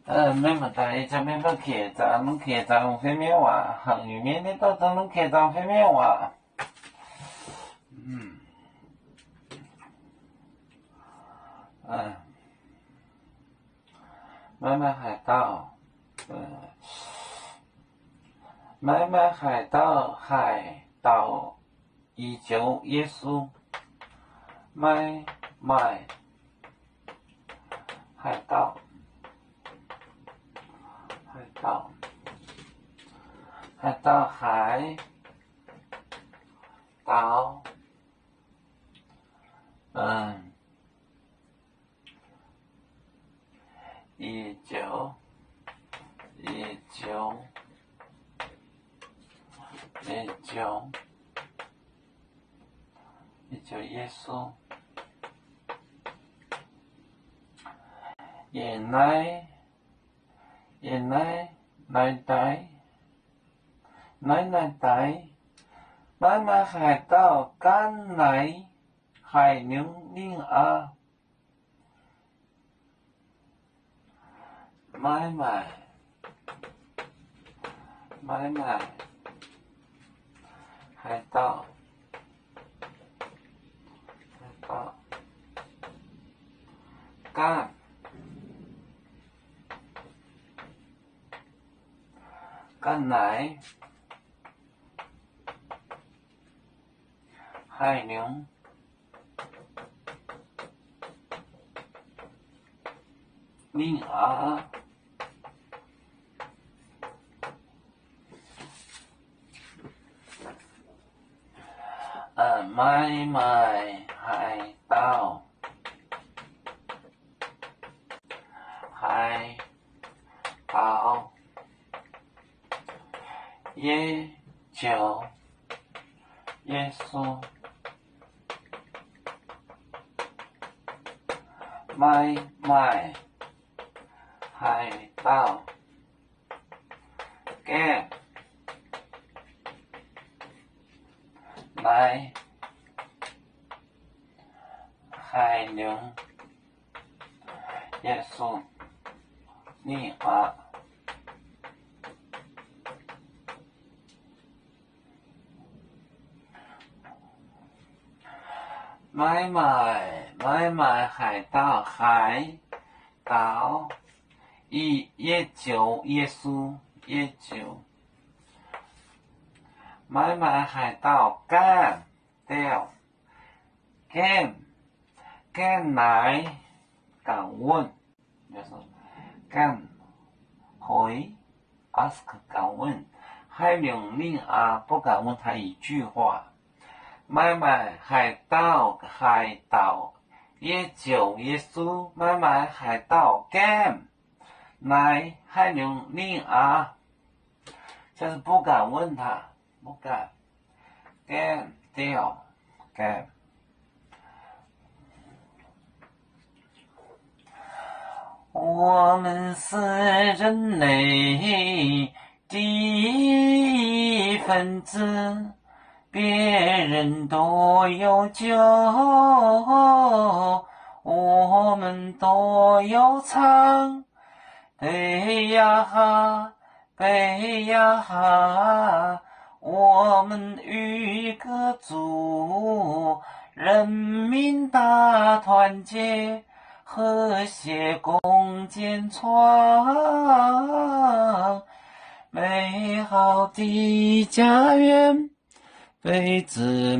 没么大，这边不开咱们开张飞面话，行里面的到咱们开张飞面话。买买海盗，买买海盗，海盗依旧耶稣，买买海盗，海盗，海盗海盗，依旧耶稣，奶奶，买买海盗干奶海牛令啊，买买海盗干奶海牛令啊，买买海盗耶稣买买海盗干奶海牛耶稣你啊，买买海盗耶稣耶稣，买买海盗干掉干奶敢问，就是干回 ask 敢问，海牛令啊不敢问他一句话。买买海盗耶稣，买买海盗干奶海牛令啊，就是不敢问他，不敢干掉干。我们是人类的一份子，别人都有酒，我们都有唱。对呀哈，背呀哈，我们与歌足，人民大团结，和谐共建创美好的家园，被子